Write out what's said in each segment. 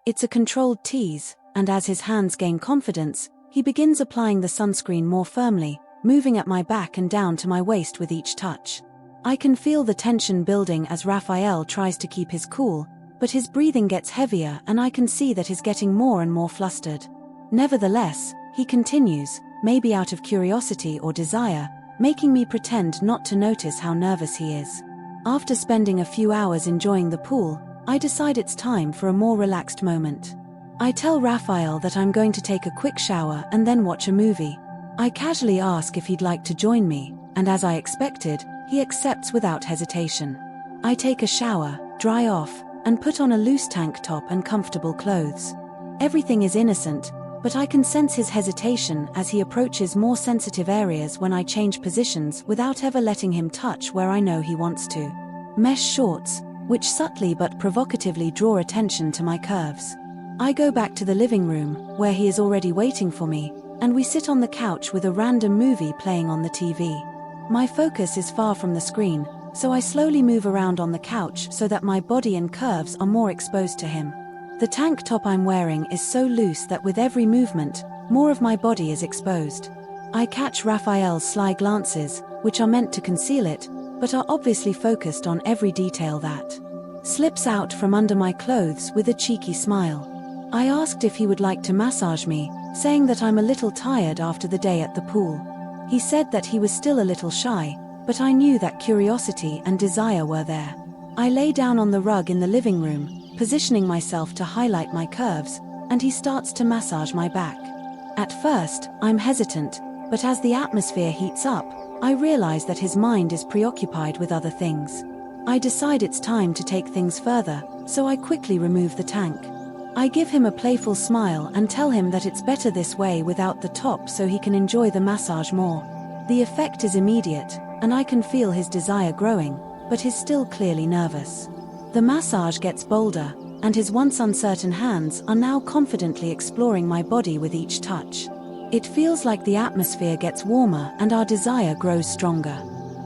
It's a controlled tease, and as his hands gain confidence, he begins applying the sunscreen more firmly, moving at my back and down to my waist with each touch. I can feel the tension building as Raphael tries to keep his cool, but his breathing gets heavier and I can see that he's getting more and more flustered. Nevertheless, he continues, maybe out of curiosity or desire, making me pretend not to notice how nervous he is. After spending a few hours enjoying the pool, I decide it's time for a more relaxed moment. I tell Raphael that I'm going to take a quick shower and then watch a movie. I casually ask if he'd like to join me, and as I expected, he accepts without hesitation. I take a shower, dry off, and put on a loose tank top and comfortable clothes. Everything is innocent, but I can sense his hesitation as he approaches more sensitive areas when I change positions without ever letting him touch where I know he wants to. Mesh shorts, which subtly but provocatively draw attention to my curves. I go back to the living room, where he is already waiting for me, and we sit on the couch with a random movie playing on the TV. My focus is far from the screen, so I slowly move around on the couch so that my body and curves are more exposed to him. The tank top I'm wearing is so loose that with every movement, more of my body is exposed. I catch Raphael's sly glances, which are meant to conceal it, but are obviously focused on every detail that slips out from under my clothes with a cheeky smile. I asked if he would like to massage me, saying that I'm a little tired after the day at the pool. He said that he was still a little shy, but I knew that curiosity and desire were there. I lay down on the rug in the living room, positioning myself to highlight my curves, and he starts to massage my back. At first, I'm hesitant, but as the atmosphere heats up, I realize that his mind is preoccupied with other things. I decide it's time to take things further, so I quickly remove the tank. I give him a playful smile and tell him that it's better this way without the top so he can enjoy the massage more. The effect is immediate, and I can feel his desire growing, but he's still clearly nervous. The massage gets bolder, and his once uncertain hands are now confidently exploring my body with each touch. It feels like the atmosphere gets warmer and our desire grows stronger.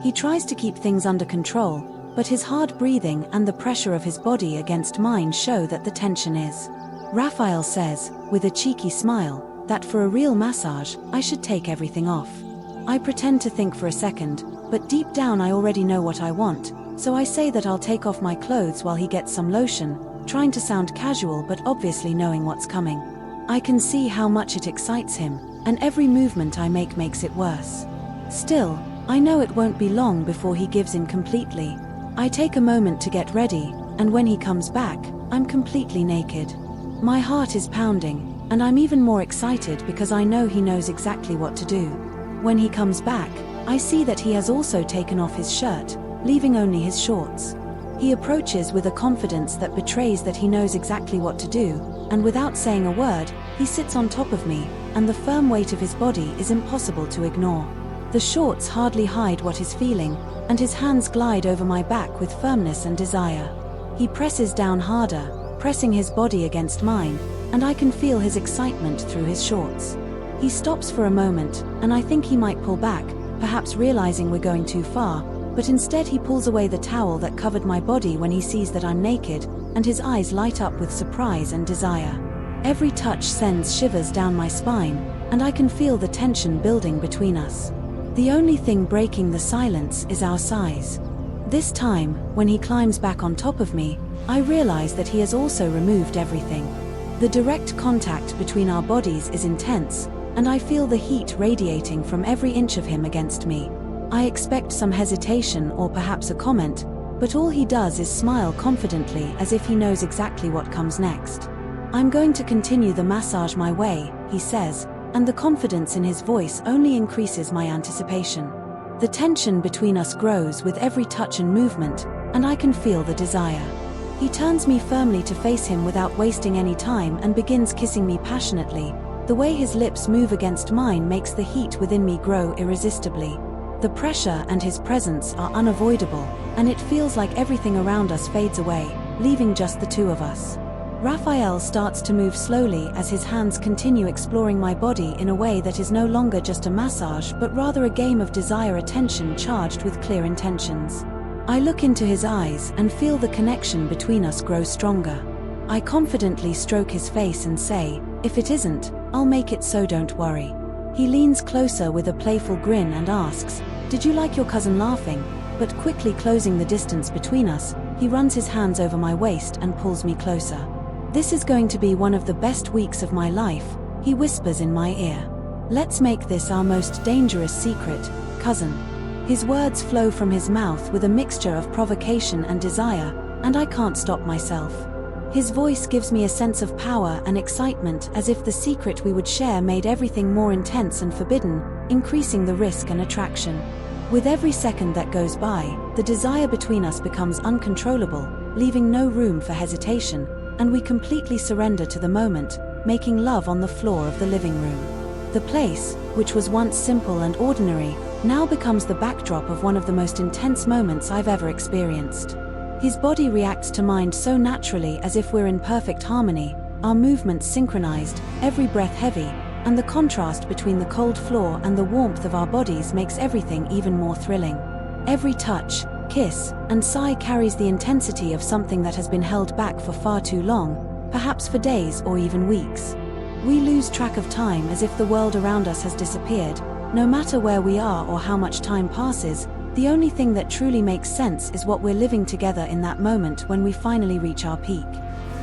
He tries to keep things under control, but his hard breathing and the pressure of his body against mine show that the tension is. Raphael says, with a cheeky smile, that for a real massage, I should take everything off. I pretend to think for a second, but deep down I already know what I want, so I say that I'll take off my clothes while he gets some lotion, trying to sound casual but obviously knowing what's coming. I can see how much it excites him, and every movement I make makes it worse. Still, I know it won't be long before he gives in completely. I take a moment to get ready, and when he comes back, I'm completely naked. My heart is pounding, and I'm even more excited because I know he knows exactly what to do. When he comes back, I see that he has also taken off his shirt, leaving only his shorts. He approaches with a confidence that betrays that he knows exactly what to do, and without saying a word, he sits on top of me, and the firm weight of his body is impossible to ignore. The shorts hardly hide what he's feeling, and his hands glide over my back with firmness and desire. He presses down harder, pressing his body against mine, and I can feel his excitement through his shorts. He stops for a moment, and I think he might pull back, perhaps realizing we're going too far, but instead he pulls away the towel that covered my body when he sees that I'm naked, and his eyes light up with surprise and desire. Every touch sends shivers down my spine, and I can feel the tension building between us. The only thing breaking the silence is our sighs. This time, when he climbs back on top of me, I realize that he has also removed everything. The direct contact between our bodies is intense, and I feel the heat radiating from every inch of him against me. I expect some hesitation or perhaps a comment, but all he does is smile confidently as if he knows exactly what comes next. "I'm going to continue the massage my way," he says, and the confidence in his voice only increases my anticipation. The tension between us grows with every touch and movement, and I can feel the desire. He turns me firmly to face him without wasting any time and begins kissing me passionately. The way his lips move against mine makes the heat within me grow irresistibly. The pressure and his presence are unavoidable, and it feels like everything around us fades away, leaving just the two of us. Raphael starts to move slowly as his hands continue exploring my body in a way that is no longer just a massage but rather a game of desire attention charged with clear intentions. I look into his eyes and feel the connection between us grow stronger. I confidently stroke his face and say, "If it isn't, I'll make it so don't worry." He leans closer with a playful grin and asks, "Did you like your cousin laughing?" But quickly closing the distance between us, he runs his hands over my waist and pulls me closer. "This is going to be one of the best weeks of my life," he whispers in my ear. "Let's make this our most dangerous secret, cousin." His words flow from his mouth with a mixture of provocation and desire, and I can't stop myself. His voice gives me a sense of power and excitement, as if the secret we would share made everything more intense and forbidden, increasing the risk and attraction. With every second that goes by, the desire between us becomes uncontrollable, leaving no room for hesitation, and we completely surrender to the moment, making love on the floor of the living room. The place, which was once simple and ordinary, now becomes the backdrop of one of the most intense moments I've ever experienced. His body reacts to mine so naturally, as if we're in perfect harmony, our movements synchronized, every breath heavy, and the contrast between the cold floor and the warmth of our bodies makes everything even more thrilling. Every touch, kiss, and sigh carries the intensity of something that has been held back for far too long, perhaps for days or even weeks. We lose track of time, as if the world around us has disappeared. No matter where we are or how much time passes, the only thing that truly makes sense is what we're living together in that moment when we finally reach our peak.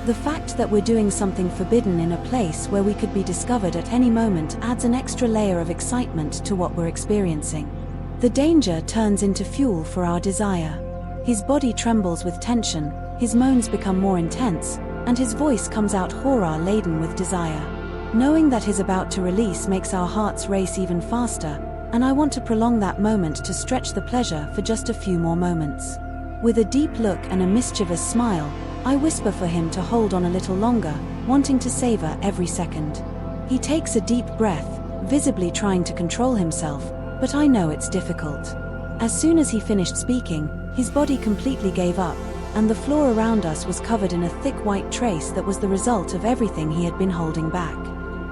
The fact that we're doing something forbidden in a place where we could be discovered at any moment adds an extra layer of excitement to what we're experiencing. The danger turns into fuel for our desire. His body trembles with tension, his moans become more intense, and his voice comes out horror-laden with desire. Knowing that he's about to release makes our hearts race even faster, and I want to prolong that moment to stretch the pleasure for just a few more moments. With a deep look and a mischievous smile, I whisper for him to hold on a little longer, wanting to savor every second. He takes a deep breath, visibly trying to control himself, but I know it's difficult. As soon as he finished speaking, his body completely gave up, and the floor around us was covered in a thick white trace that was the result of everything he had been holding back.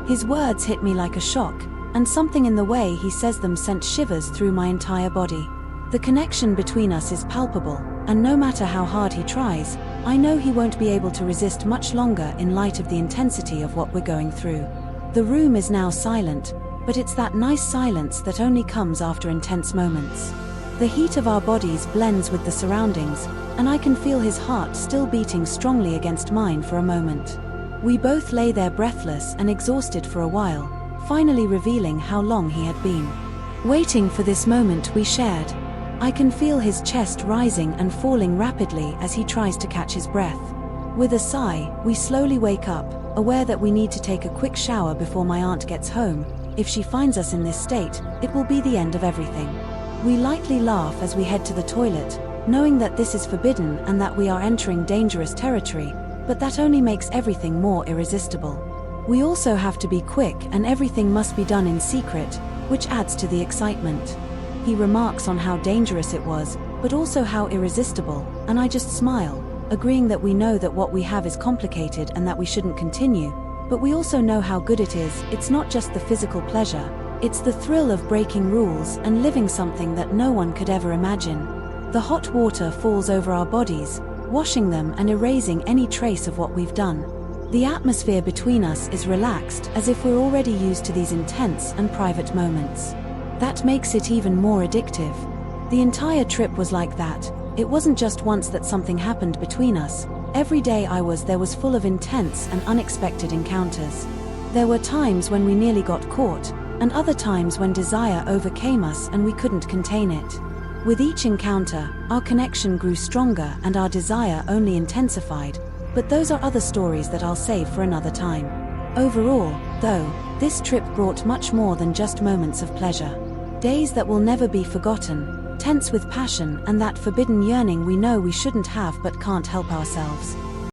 His words hit me like a shock, and something in the way he says them sent shivers through my entire body. The connection between us is palpable, and no matter how hard he tries, I know he won't be able to resist much longer in light of the intensity of what we're going through. The room is now silent, but it's that nice silence that only comes after intense moments. The heat of our bodies blends with the surroundings, and I can feel his heart still beating strongly against mine for a moment. We both lay there breathless and exhausted for a while, finally revealing how long he had been waiting for this moment we shared. I can feel his chest rising and falling rapidly as he tries to catch his breath. With a sigh, we slowly wake up, aware that we need to take a quick shower before my aunt gets home. If she finds us in this state, it will be the end of everything. We lightly laugh as we head to the toilet, knowing that this is forbidden and that we are entering dangerous territory, but that only makes everything more irresistible. We also have to be quick, and everything must be done in secret, which adds to the excitement. He remarks on how dangerous it was, but also how irresistible, and I just smile, agreeing that we know that what we have is complicated and that we shouldn't continue, but we also know how good it is. It's not just the physical pleasure, it's the thrill of breaking rules and living something that no one could ever imagine. The hot water falls over our bodies, washing them and erasing any trace of what we've done. The atmosphere between us is relaxed, as if we're already used to these intense and private moments. That makes it even more addictive. The entire trip was like that. It wasn't just once that something happened between us. Every day there was full of intense and unexpected encounters. There were times when we nearly got caught, and other times when desire overcame us and we couldn't contain it. With each encounter, our connection grew stronger and our desire only intensified, but those are other stories that I'll save for another time. Overall, though, this trip brought much more than just moments of pleasure. Days that will never be forgotten, tense with passion and that forbidden yearning we know we shouldn't have but can't help ourselves.